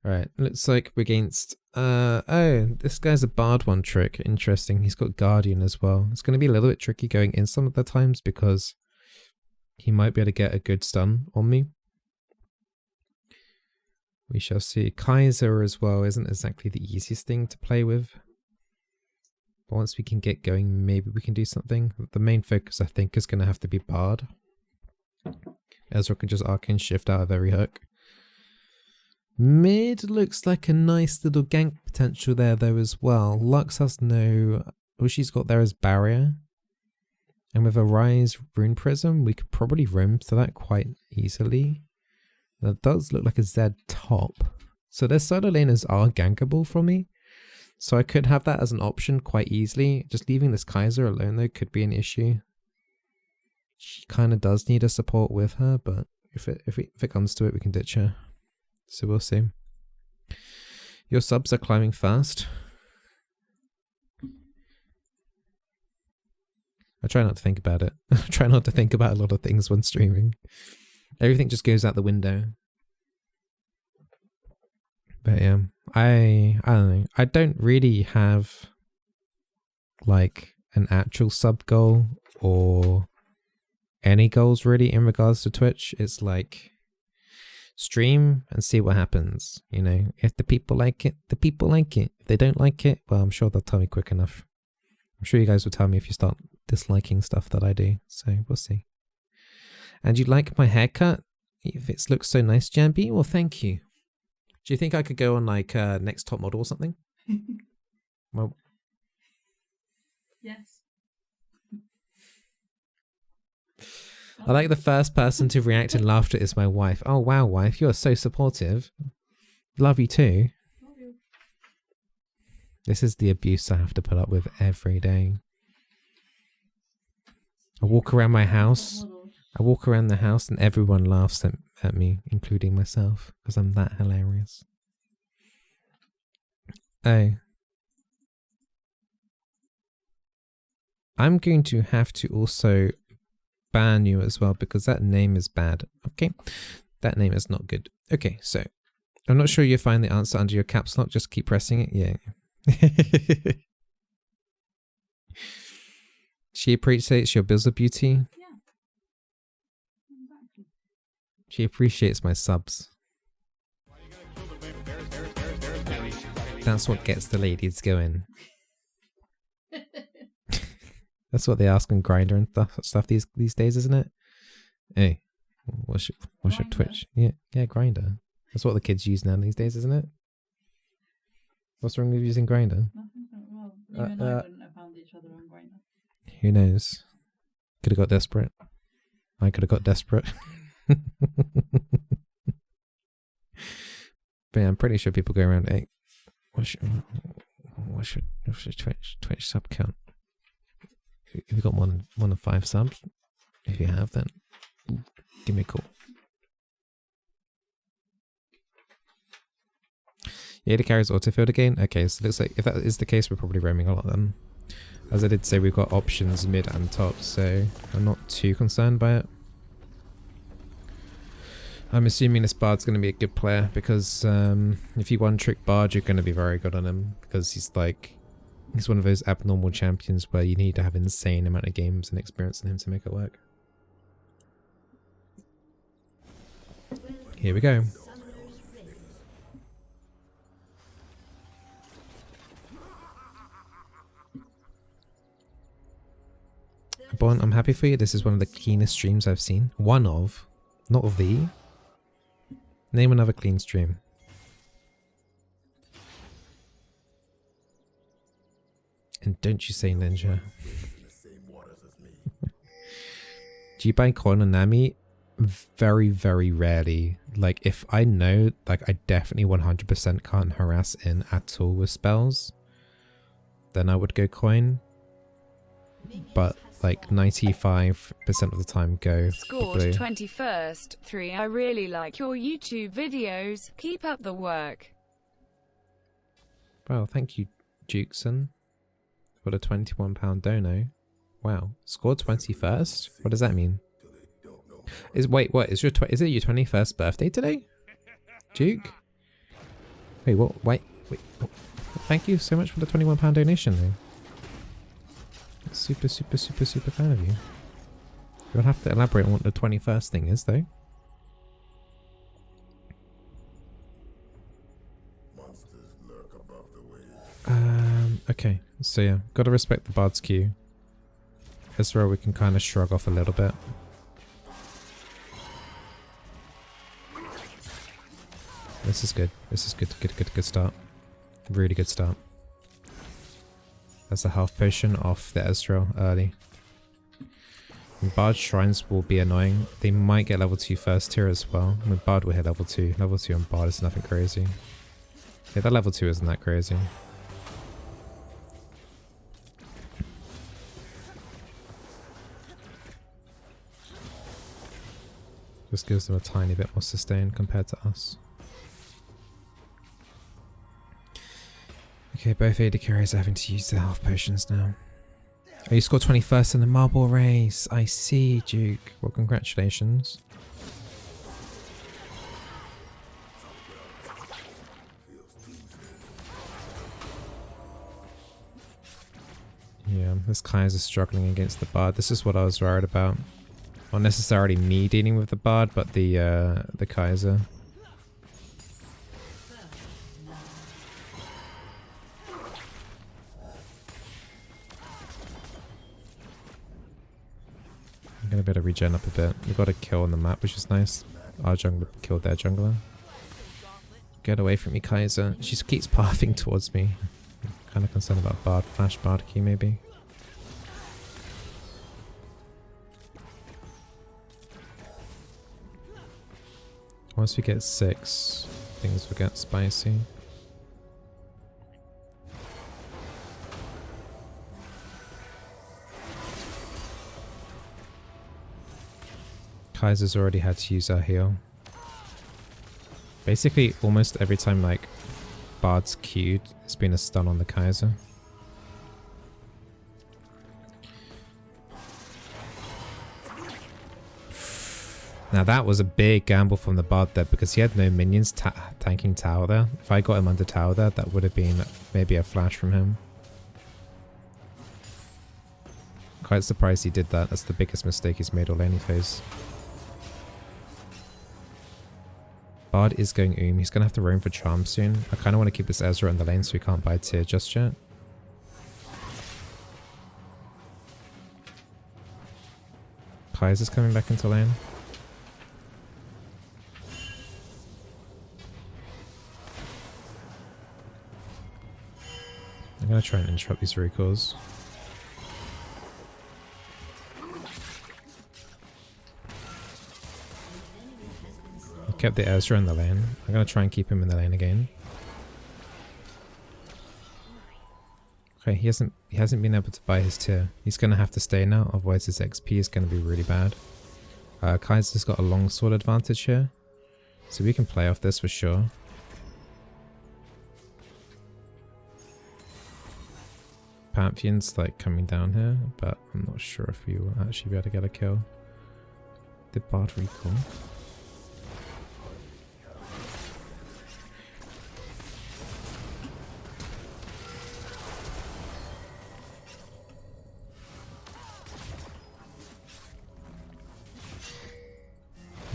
Alright, looks like we're against... oh, this guy's a Bard one trick. Interesting. He's got Guardian as well. It's going to be a little bit tricky going in some of the times because he might be able to get a good stun on me. We shall see. Kaiser as well isn't exactly the easiest thing to play with. But once we can get going, maybe we can do something. The main focus, I think, is going to have to be Bard. Ezra can just Arcane Shift out of every hook. Mid looks like a nice little gank potential there though as well. Lux has no... all she's got there is Barrier. And with a Rise Rune Prism, we could probably roam to that quite easily. That does look like a Z top. So their solo laners are gankable for me. So I could have that as an option quite easily. Just leaving this Kaiser alone though could be an issue. She kind of does need a support with her, but if it comes to it, we can ditch her. So we'll see. Your subs are climbing fast. I try not to think about it. I try not to think about a lot of things when streaming. Everything just goes out the window. But yeah, I don't know. I don't really have like an actual sub goal or any goals really in regards to Twitch. It's like stream and see what happens. You know, if the people like it, the people like it. If they don't like it, well, I'm sure they'll tell me quick enough. I'm sure you guys will tell me if you start disliking stuff that I do. So we'll see. And you like my haircut? If it looks so nice, Jambi? Well, thank you. Do you think I could go on like Next Top Model or something? Well, yes. I like the first person to react in laughter is my wife. Oh wow, wife, you are so supportive. Love you too. Love you. This is the abuse I have to put up with every day. I walk around my house. I walk around the house and everyone laughs at me, including myself, because I'm that hilarious. Oh. I'm going to have to also ban you as well because that name is bad. Okay, that name is not good. Okay, so I'm not sure you find the answer under your caps lock. Just keep pressing it. Yeah. She appreciates your Bizzle beauty. Yeah. Exactly. She appreciates my subs. That's what gets the ladies going. That's what they ask on Grindr and stuff these days, isn't it? Hey, what's your Twitch? Yeah, Grindr. That's what the kids use now these days, isn't it? What's wrong with using Grindr? Nothing well. You and I wouldn't have found each other on Grindr. Who knows? Could have got desperate. I could have got desperate. But yeah, I'm pretty sure people go around. Hey, what's your Twitch sub count? If you've got more than 5 subs, if you have, then give me a call. Yeah, the carries autofilled again. Okay, so it looks like if that is the case, we're probably roaming a lot then. As I did say, we've got options mid and top, so I'm not too concerned by it. I'm assuming this Bard's going to be a good player because if you one-trick Bard, you're going to be very good on him because he's one of those abnormal champions where you need to have an insane amount of games and experience in him to make it work. Here we go. Bon, I'm happy for you. This is one of the cleanest streams I've seen. One of. Not the. Name another clean stream. And don't you say ninja. Do you buy coin on Nami? Very, very rarely. Like, if I know, like, I definitely 100% can't harass in at all with spells, then I would go coin. But, like, 95% of the time go Scored blue. 21st, 3. I really like your YouTube videos. Keep up the work. Well, thank you, Jukeson, for the £21 dono. Wow, scored 21st? What does that mean? Wait, what is it your 21st birthday today, Duke? Wait, what? Wait. Thank you so much for the £21 donation, though. That's super, super, super, super kind of you. You'll have to elaborate on what the 21st thing is, though. Okay, so yeah, gotta respect the Bard's queue. Ezra, we can kind of shrug off a little bit. This is good. This is good. Good start. Really good start. That's a health potion off the Ezreal early. And Bard shrines will be annoying. They might get level 2 first tier as well. I mean, Bard will hit level 2. Level 2 on Bard is nothing crazy. Yeah, that level 2 isn't that crazy. Just gives them a tiny bit more sustain compared to us. Okay, both AD carriers are having to use their health potions now. Oh, you scored 21st in the marble race. I see, Duke. Well, congratulations. Yeah, this Kaiser's struggling against the Bard. This is what I was worried about. Not necessarily me dealing with the Bard, but the Kaiser. I'm gonna better regen up a bit. We got a kill on the map, which is nice. Our jungler killed their jungler. Get away from me, Kaiser. She just keeps pathing towards me. I'm kind of concerned about Bard. Flash Bard key, maybe. Once we get 6, things will get spicy. Kaiser's already had to use our heal. Basically, almost every time like Bard's queued, it's been a stun on the Kaiser. Now that was a big gamble from the Bard there because he had no minions tanking tower there. If I got him under tower there, that would have been maybe a flash from him. Quite surprised he did that. That's the biggest mistake he's made all laning phase. Bard is going He's going to have to roam for charm soon. I kind of want to keep this Ezra in the lane so he can't buy tier just yet. Kaiser's coming back into lane. I'm going to try and interrupt these recalls. I kept the Ezra in the lane. I'm going to try and keep him in the lane again. Okay, he hasn't been able to buy his tier. He's going to have to stay now, otherwise his XP is going to be really bad. Kaiser's got a longsword advantage here, so we can play off this for sure. Pantheon's like coming down here, but I'm not sure if we will actually be able to get a kill. Did Bard recall?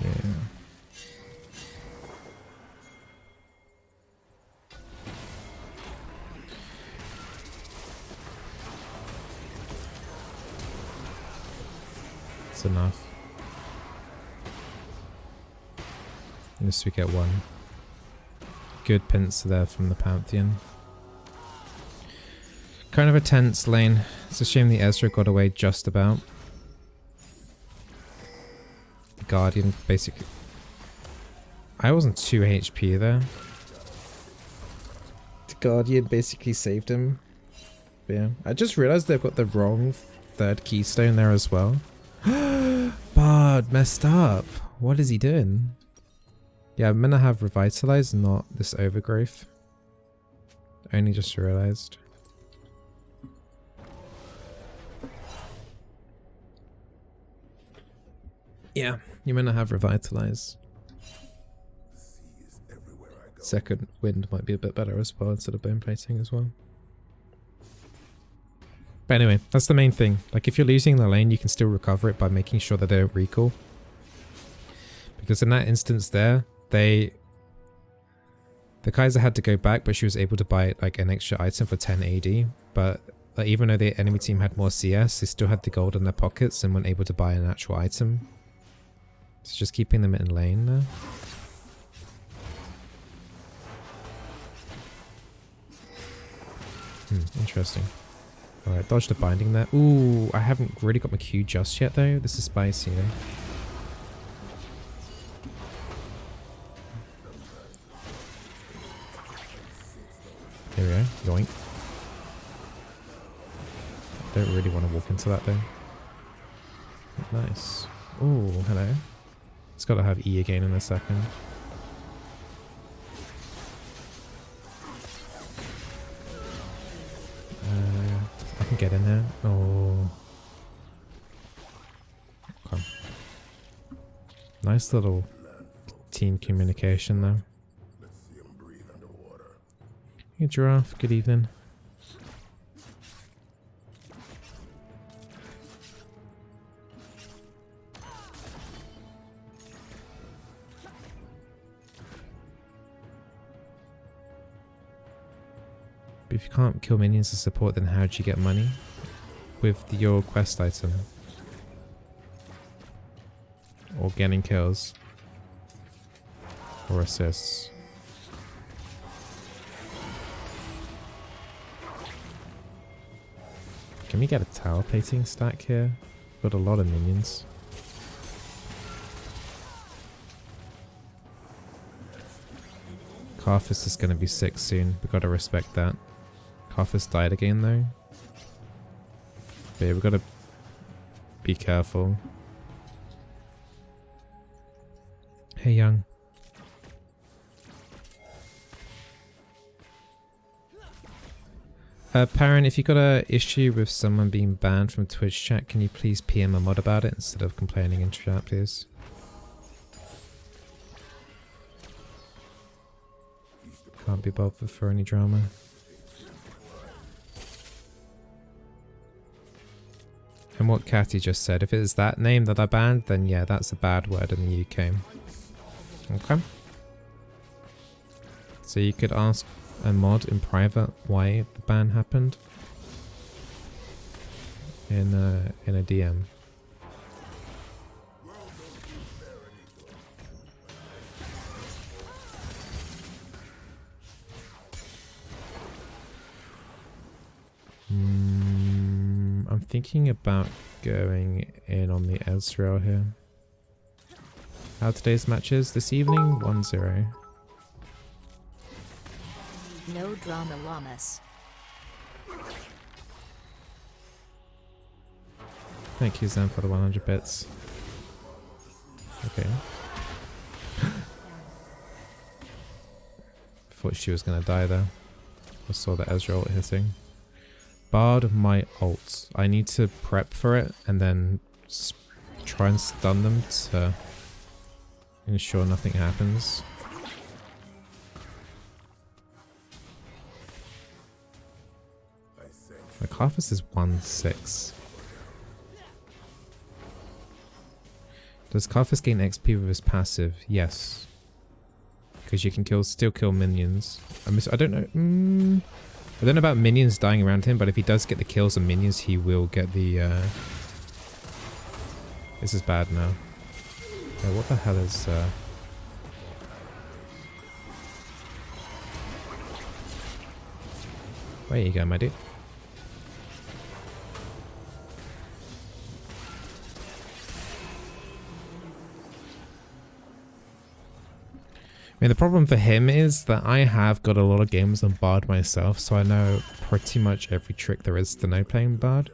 Yeah. It's enough. Unless we get one. Good pincer there from the Pantheon. Kind of a tense lane. It's a shame the Ezra got away just about. The Guardian basically... I wasn't 2 HP there. The Guardian basically saved him. But yeah, I just realized they've got the wrong 3rd keystone there as well. Bard messed up. What is he doing? Yeah, I'm gonna have Revitalize, not this Overgrowth. Only just realized. Yeah, you're gonna have Revitalize. second wind might be a bit better as well instead of bone plating as well. But anyway, that's the main thing. Like if you're losing the lane, you can still recover it by making sure that they don't recall. Because in that instance there, the Kaiser had to go back, but she was able to buy like an extra item for 10 AD. But like, even though the enemy team had more CS, they still had the gold in their pockets and weren't able to buy an actual item. So just keeping them in lane there. Interesting. Alright, dodge the binding there. Ooh, I haven't really got my Q just yet though. This is spicy, though. There we go. Yoink. Don't really want to walk into that though. Nice. Ooh, hello. It's got to have E again in a second. I can get in there. Oh. Okay. Nice little team communication though. Hey Giraffe, good evening. But if you can't kill minions to support, then how do you get money? With your quest item. Or getting kills. Or assists. Can we get a tower plating stack here? Got a lot of minions. Carthus is going to be sick soon. We gotta respect that. Carthus died again though. But yeah, we gotta be careful. Hey Young. Perrin, if you got a issue with someone being banned from Twitch chat, can you please PM a mod about it instead of complaining in chat, please? Can't be bothered for any drama. And what Catty just said, if it is that name that I banned, then yeah, that's a bad word in the UK. Okay. So you could ask a mod in private why the ban happened in a DM. I'm thinking about going in on the Ezreal here. How today's match is this evening? 1-0. No drama llamas. Thank you, Zen, for the 100 bits. Okay. Thought she was gonna die there. I saw the Ezreal hitting. Bard my ult. I need to prep for it and then try and stun them to ensure nothing happens. My Carthus is 1-6. Does Carthus gain XP with his passive? Yes. Because you can still kill minions. I don't know. I don't know about minions dying around him, but if he does get the kills on minions, he will get the... This is bad now. Yeah, what the hell is... Where you go, my dude? I mean, the problem for him is that I have got a lot of games on Bard myself, so I know pretty much every trick there is to know playing Bard.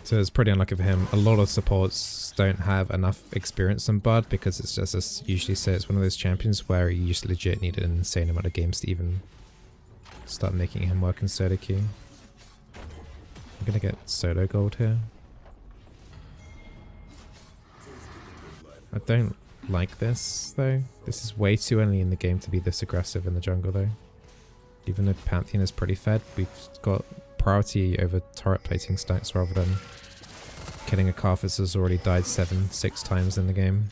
So it's pretty unlucky for him. A lot of supports don't have enough experience on Bard because it's just, as usually say, it's one of those champions where you just legit need an insane amount of games to even start making him work in solo queue. I'm gonna get solo gold here. I don't like this, though. This is way too early in the game to be this aggressive in the jungle, though. Even though Pantheon is pretty fed, we've got priority over turret plating stacks rather than killing a Karthus has already died 6 times in the game.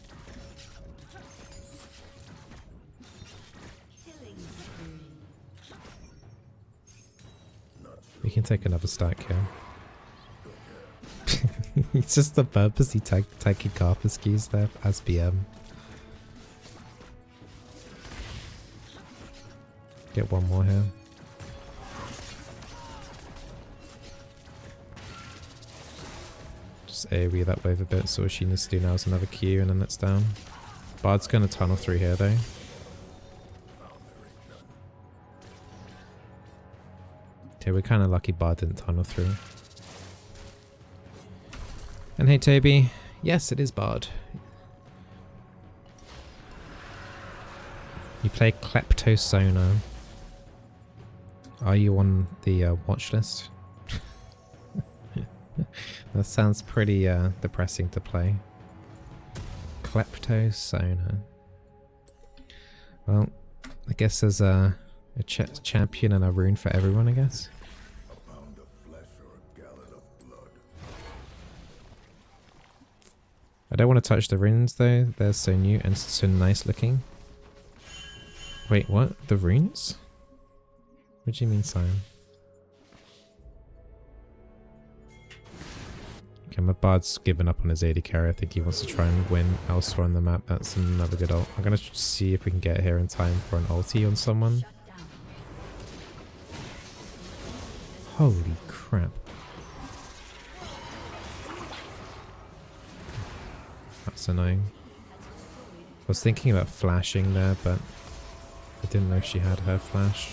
We can take another stack here. It's just the purpose he taking Karthus keys there as BM. Get one more here. Just AoE that wave a bit, so what she needs to do now is another Q and then it's down. Bard's gonna tunnel through here though. Okay, we're kinda lucky Bard didn't tunnel through. And hey Toby, yes it is Bard. You play Kleptosona. Are you on the watch list? That sounds pretty depressing to play. Kleptosona. Well, I guess there's a champion and a rune for everyone, I guess. I don't want to touch the runes though, they're so new and so nice looking. Wait, what? The runes? What do you mean, Simon? Okay, my Bard's given up on his AD carry. I think he wants to try and win elsewhere on the map. That's another good ult. I'm gonna see if we can get here in time for an ulti on someone. Holy crap. That's annoying. I was thinking about flashing there, but I didn't know she had her flash.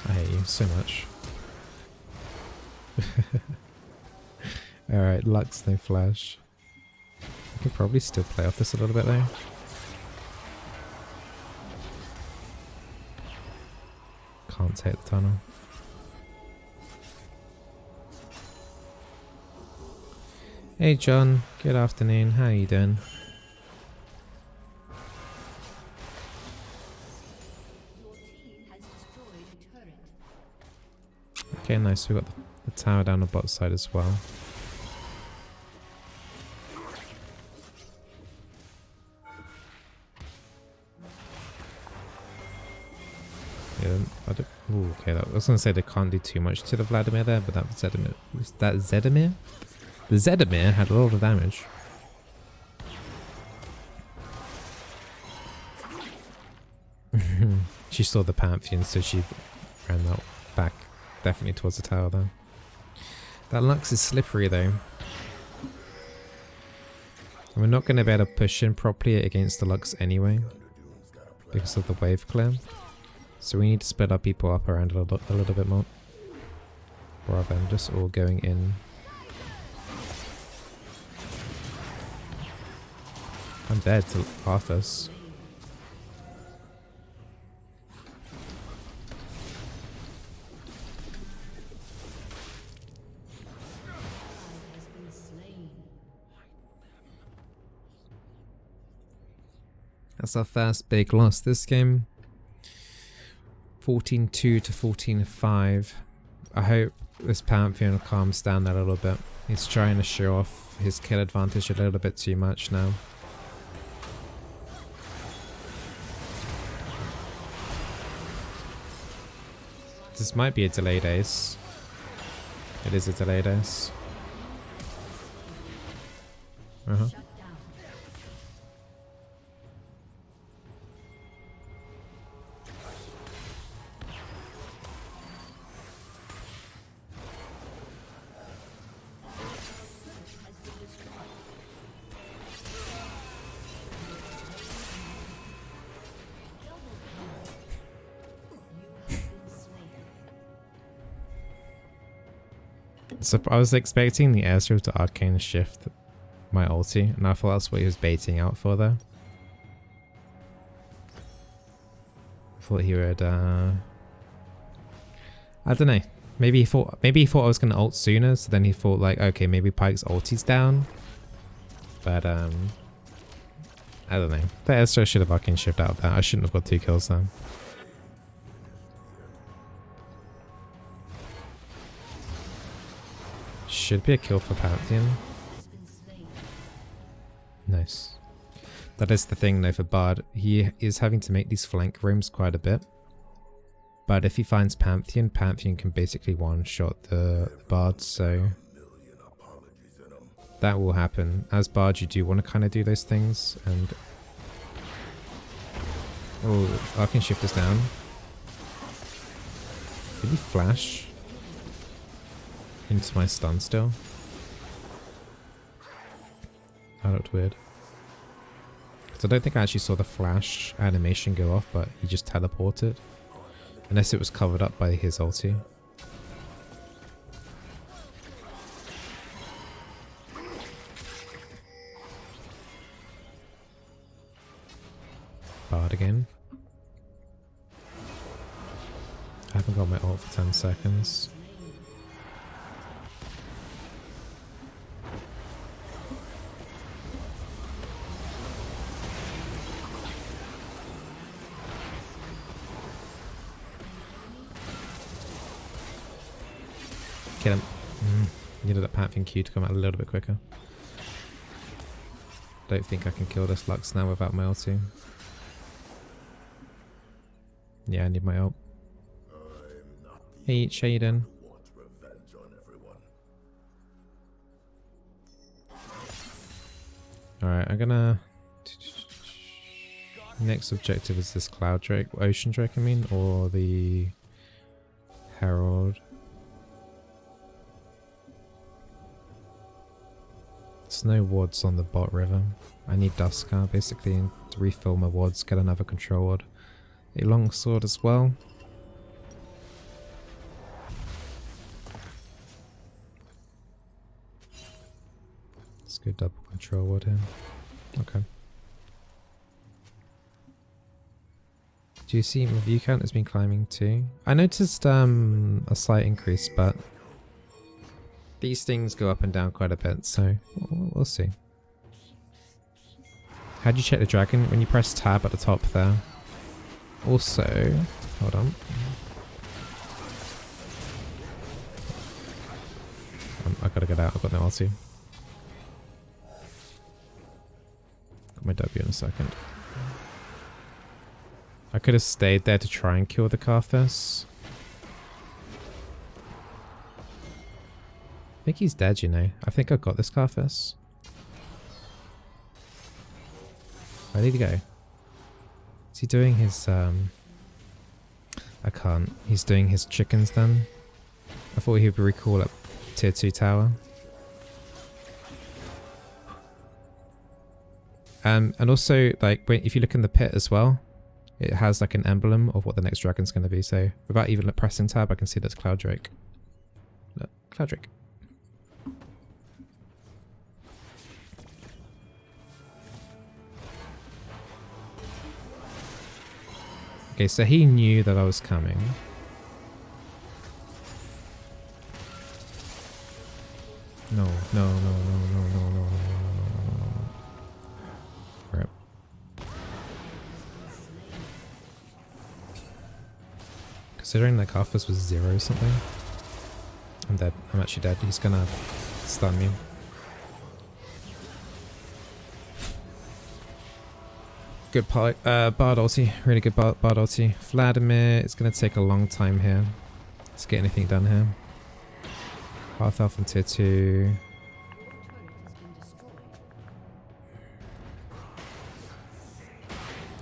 I hate you so much. Alright, Lux, no flash. I could probably still play off this a little bit though. Can't take the tunnel. Hey John, good afternoon, how are you doing? Okay, nice, we got the tower down the bot side as well. Yeah, I don't, ooh, okay, I was gonna say they can't do too much to the Vladimir there, but that was Zedimir. Was that Zedimir? The Zedimir had a lot of damage. She saw the Pantheon, so she ran out back, definitely towards the tower there. That Lux is slippery though. And we're not going to be able to push in properly against the Lux anyway, because of the wave clear. So we need to split our people up around a little bit more, rather than just all going in. I'm dead to Arthas. That's our first big loss this game. 14-2 to 14-5. I hope this Pantheon calms down a little bit. He's trying to show off his kill advantage a little bit too much now. This might be a delayed ace. It is a delayed ace. So I was expecting the airstrip to arcane shift my ulti, and I thought that's what he was baiting out for there. I thought he would, I don't know, Maybe he thought I was gonna ult sooner, so then he thought like, okay, maybe Pyke's ulti's down. But I don't know. The Ezra should have fucking shipped out that. I shouldn't have got 2 kills then. Should be a kill for Pantheon. Nice. That is the thing though for Bard. He is having to make these flank rooms quite a bit. But if he finds Pantheon, Pantheon can basically one-shot the Bard, so that will happen. As Bard, you do want to kind of do those things, and oh, Arcane Shift is down. Did he flash into my stun still? That looked weird. So I don't think I actually saw the flash animation go off, but he just teleported. Unless it was covered up by his ulti. Bard again. I haven't got my ult for 10 seconds. Kill him. Needed that Pantheon Q to come out a little bit quicker. Don't think I can kill this Lux now without my ulti. Yeah, I need my ult. Hey, Shaden. Alright, I'm gonna... Next objective is this Cloud Drake, Ocean Drake I mean, or the Herald. There's no wards on the bot river. I need Duskar basically to refill my wards, get another control ward. A longsword as well. Let's go double control ward here. Okay. Do you see my view count has been climbing too? I noticed a slight increase, but these things go up and down quite a bit, so we'll see. How do you check the dragon? When you press tab at the top there. Also, hold on. I gotta get out, I've got no ulti. Got my W in a second. I could have stayed there to try and kill the Karthus. I think he's dead, you know. I think I got this Karthus. Where did he go? Is he doing his, I can't. He's doing his chickens then. I thought he would recall up tier 2 tower. And also, like, if you look in the pit as well, it has like an emblem of what the next dragon's going to be. So without even pressing tab, I can see that's Cloud Drake. Look, Cloud Drake. Okay, so he knew that I was coming. No, no, no, no, no, no, no, no, no, no. Rip. Considering that Karthus was 0 or something. I'm dead. I'm actually dead. He's gonna stun me. Good Bard ulti, really good Bard ulti. Vladimir, it's going to take a long time here to get anything done here. Half health on tier 2.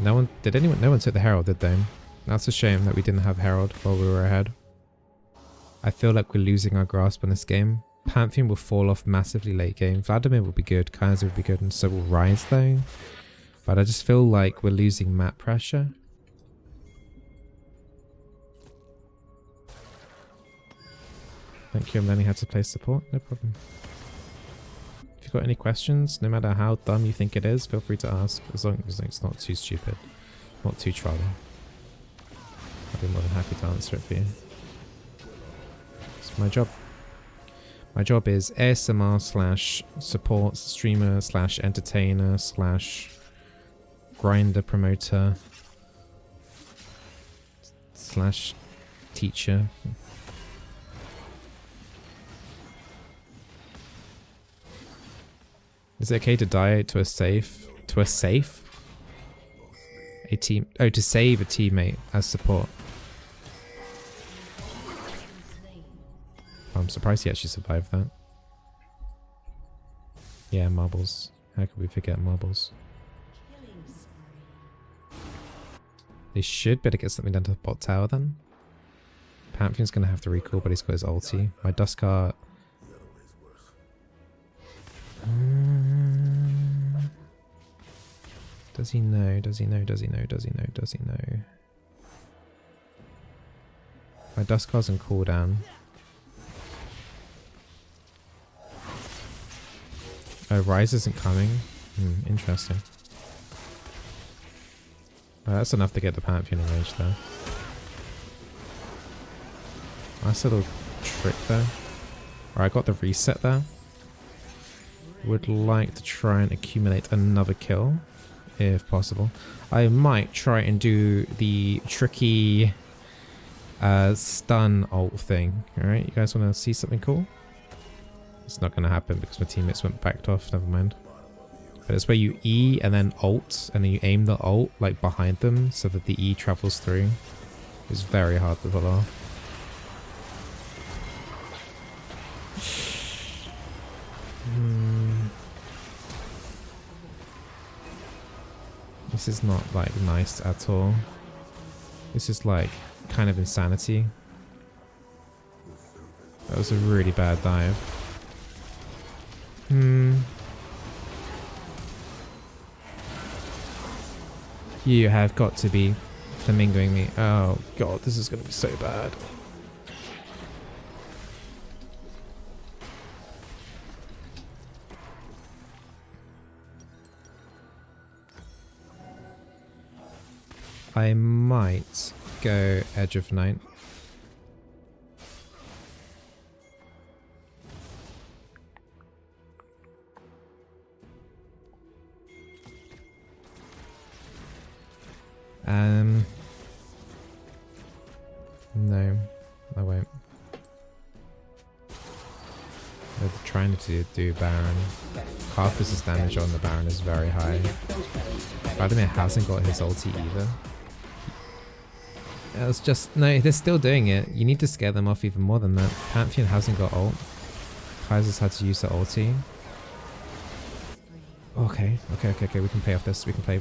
No one took the Herald, did they? That's a shame that we didn't have Herald while we were ahead. I feel like we're losing our grasp on this game. Pantheon will fall off massively late game. Vladimir will be good, Kaiser will be good, and so will Rise though. But I just feel like we're losing map pressure. Thank you, I'm learning how to play support. No problem. If you've got any questions, no matter how dumb you think it is, feel free to ask. As long as it's not too stupid. Not too trolling. I'll be more than happy to answer it for you. my job. My job is ASMR slash support streamer slash entertainer slash grinder promoter slash teacher. Is it okay to die to a safe? To a safe? A team. Oh, to save a teammate as support. I'm surprised he actually survived that. Yeah, marbles. How could we forget marbles? They should better get something done to the bot tower then. Pantheon's gonna have to recall, but he's got his ulti. My Duskart. Does he know? Does he know? Does he know? Does he know? Does he know? My Dustcar's on cooldown. Oh, Rise isn't coming. Interesting. Oh, that's enough to get the Pantheon engaged there. Nice little trick there. Alright, I got the reset there. Would like to try and accumulate another kill, if possible. I might try and do the tricky stun ult thing. Alright, you guys want to see something cool? It's not going to happen because my teammates went backed off, never mind. But it's where you E and then ult, and then you aim the ult like behind them so that the E travels through. It's very hard to pull off. This is not like nice at all. This is like kind of insanity. That was a really bad dive. You have got to be flamingoing me. Oh god, this is gonna be so bad. I might go Edge of Night. No, I won't. They're trying to do Baron. Half his damage on the Baron is very high. Vladimir hasn't got his ulti either. It's just, no, they're still doing it. You need to scare them off even more than that. Pantheon hasn't got ult. Kaiser's had to use the ulti. Okay, we can play off this. We can play.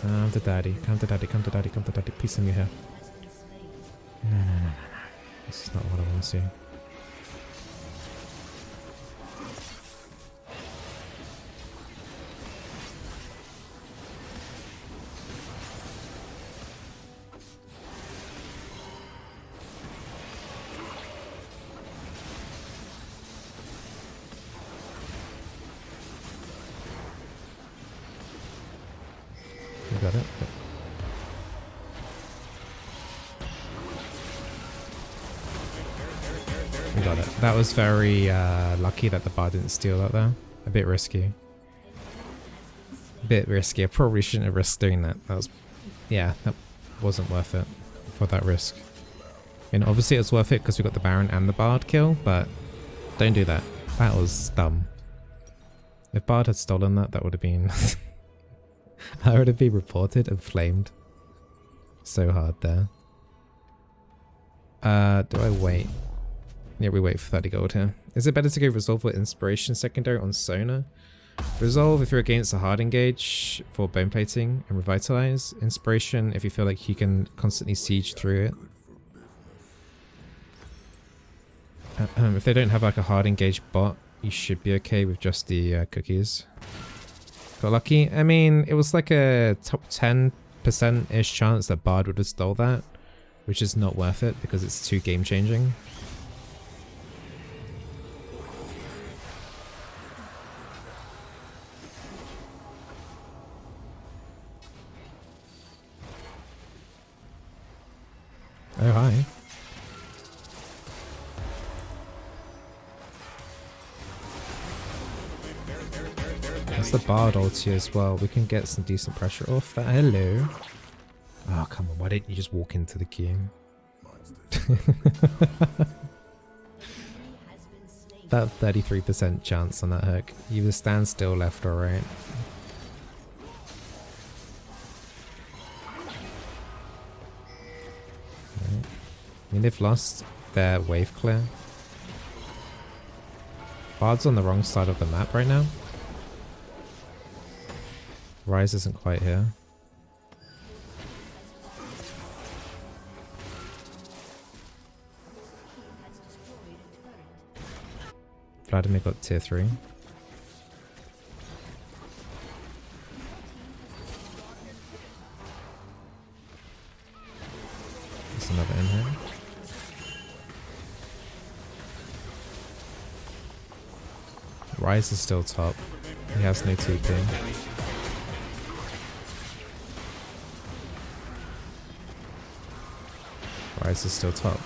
Come to daddy, come to daddy. Peace in your hair. No. This is not what I want to see. You got it? Okay. We got it. That was very lucky that the bar didn't steal that there. A bit risky. I probably shouldn't have risked doing that. That was, yeah, that wasn't worth it for that risk. And obviously it's worth it because we got the Baron and the Bard kill, but don't do that. That was dumb. If Bard had stolen that, that would have been... I would have been reported and flamed so hard there. Do I wait? Yeah, we wait for 30 gold here. Is it better to go Resolve or Inspiration secondary on Sona? Resolve if you're against a hard engage for bone plating and Revitalize. Inspiration if you feel like you can constantly siege through it. If they don't have like a hard engage bot, you should be okay with just the cookies. Got lucky. I mean, it was like a top 10%-ish chance that Bard would have stole that, which is not worth it because it's too game changing. That's the Bard ulti as well. We can get some decent pressure off that. Hello. Oh, come on. Why didn't you just walk into the queue? That 33% chance on that hook. You either stand still left or right. Right. I mean, they've lost their wave clear. Bard's on the wrong side of the map right now. Rise isn't quite here. Vladimir got tier 3. There's another in here. Rise is still top. He has no TP. Rise is still top.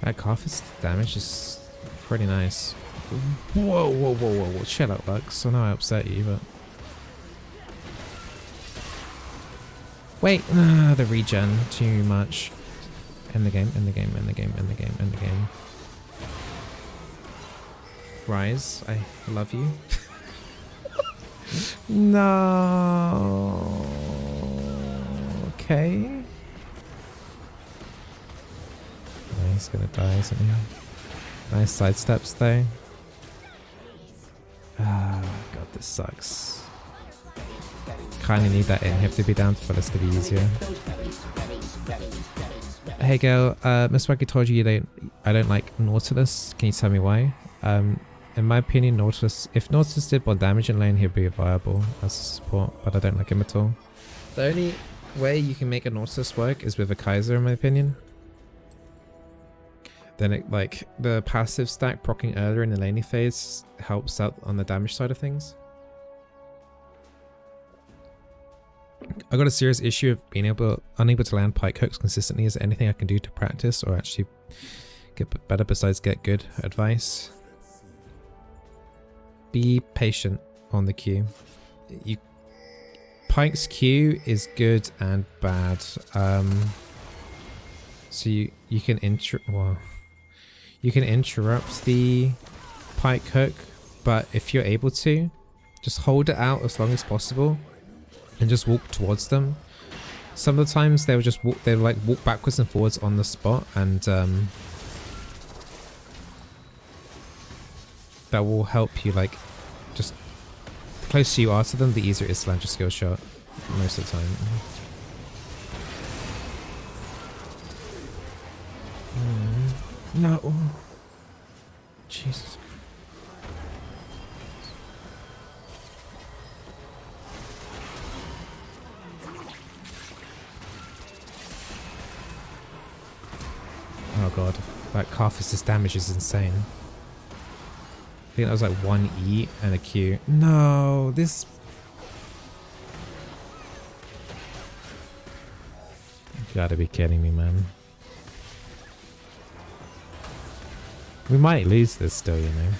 That Carthus damage is pretty nice. Whoa, whoa, whoa, whoa, whoa. Chill out, Lux. I know I upset you, but... Wait, the regen. Too much. End the game, end the game, end the game, end the game, end the game. Rise, I love you. No. Okay. He's gonna die, isn't he? Nice sidesteps though. Ah, god, this sucks. Kinda need that inhib to be down for this to be easier. Hey girl, Miss Wacky told you I don't like Nautilus. Can you tell me why? In my opinion, Nautilus, if Nautilus did more damage in lane, he'd be viable as a support, but I don't like him at all. The only way you can make a Nautilus work is with a Kaiser, in my opinion. Then it, like, the passive stack proccing earlier in the laning phase helps out on the damage side of things. I got a serious issue of being unable to land Pyke hooks consistently. Is there anything I can do to practice or actually get better besides get good advice? Be patient on the queue. Pyke's queue is good and bad. So you can interrupt the Pyke hook, but if you're able to, just hold it out as long as possible and just walk towards them. Some of the times they'll just walk, they'll like walk backwards and forwards on the spot, and that will help you. Like, just the closer you are to them, the easier it is to land your skill shot most of the time. No. Jesus. Oh god, that Carthus' damage is insane. I think that was like 1 E and a Q. No, this... You gotta be kidding me, man. We might lose this still, you know.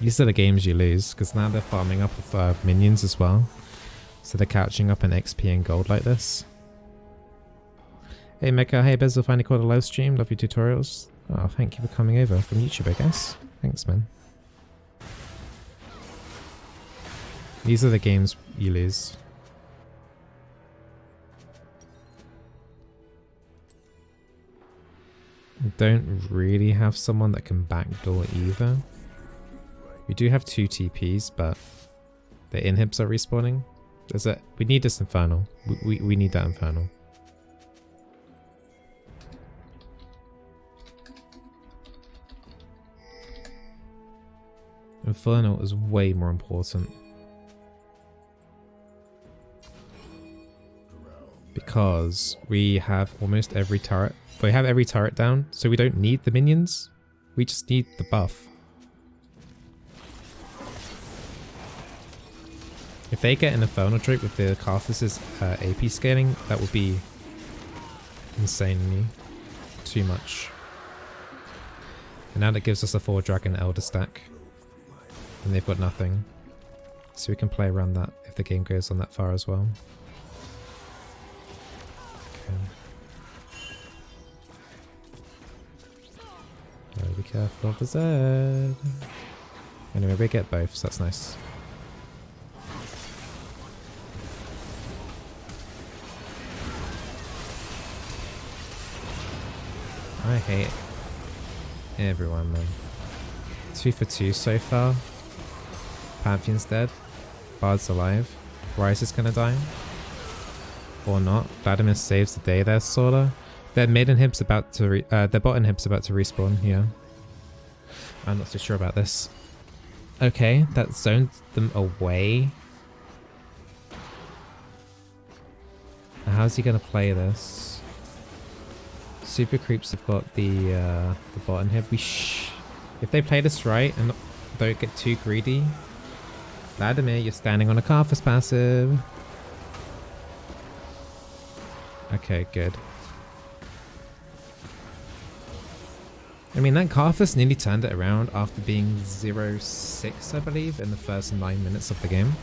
These are the games you lose, because now they're farming up with minions as well. So they're catching up in XP and gold like this. Hey Mecha, hey Bizzle, finally caught a live stream. Love your tutorials. Oh, thank you for coming over from YouTube, I guess. Thanks, man. These are the games you lose. We don't really have someone that can backdoor either. We do have 2 TPs, but the inhibs are respawning. We need this Infernal. We need that Infernal. Infernal is way more important. Because we have almost every turret. We have every turret down, so we don't need the minions. We just need the buff. If they get an Infernal Drake with the Karthus's AP scaling, that would be insanely too much. And now that gives us a 4 Dragon Elder stack. And they've got nothing. So we can play around that if the game goes on that far as well. Okay. Gotta be careful of the Zed. Anyway, we get both, so that's nice. I hate everyone, man. 2 for 2 so far. Pantheon's dead. Bard's alive. Ryze is gonna die. Or not. Vladimir saves the day there, sorta. Their mid inhib's about to their bot inhib's about to respawn here. I'm not too sure about this. Okay, that zoned them away. Now how's he gonna play this? Super creeps have got the bot inhib. If they play this right and don't get too greedy. Vladimir, you're standing on a Karthus passive. Okay, good. I mean, that Karthus nearly turned it around after being 0-6, I believe, in the first 9 minutes of the game.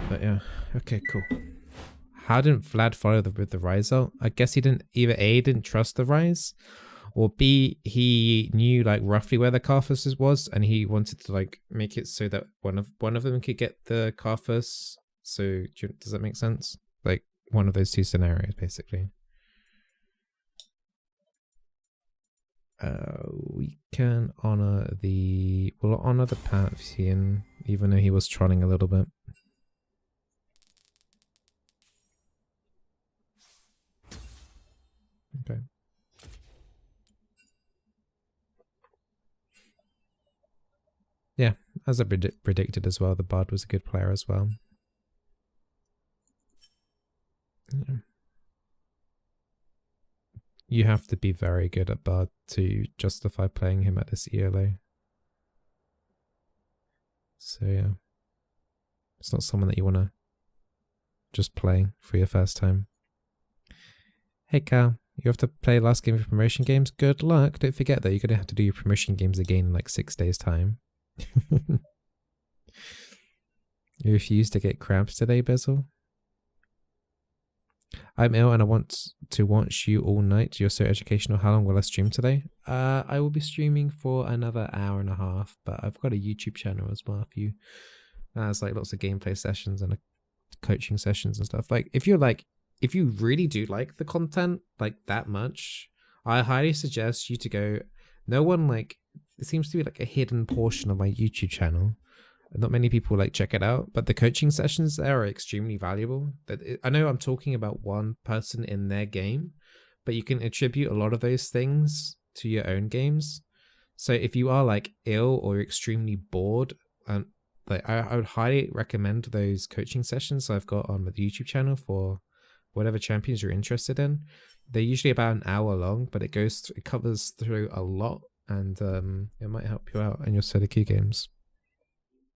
But yeah, okay, cool. How didn't Vlad follow with the Ryze ult? I guess he didn't, either A, didn't trust the Ryze, or B, he knew like roughly where the Karthus was, and he wanted to like make it so that one of them could get the Karthus. So does that make sense? Like one of those two scenarios, basically. We can honor the Pantheon, even though he was trolling a little bit. Okay. Yeah, as I predicted as well, the Bard was a good player as well. Yeah. You have to be very good at Bard to justify playing him at this ELO. So yeah, it's not someone that you want to just play for your first time. Hey Cal, you have to play last game of promotion games? Good luck. Don't forget that you're going to have to do your promotion games again in like 6 days time. You refuse to get crabs today, Bizzle? I'm ill and I want to watch you all night. You're so educational. How long will I stream today? I will be streaming for another hour and a half, but I've got a YouTube channel as well. If you, there's like lots of gameplay sessions and coaching sessions and stuff. Like if you really do like the content like that much, I highly suggest you to go. No one like, it seems to be like a hidden portion of my YouTube channel. Not many people like check it out, but the coaching sessions there are extremely valuable. I know I'm talking about one person in their game, but you can attribute a lot of those things to your own games. So if you are like ill or extremely bored, and like I would highly recommend those coaching sessions I've got on the YouTube channel for whatever champions you're interested in. They're usually about an hour long, but it covers through a lot, and it might help you out in your solo queue games.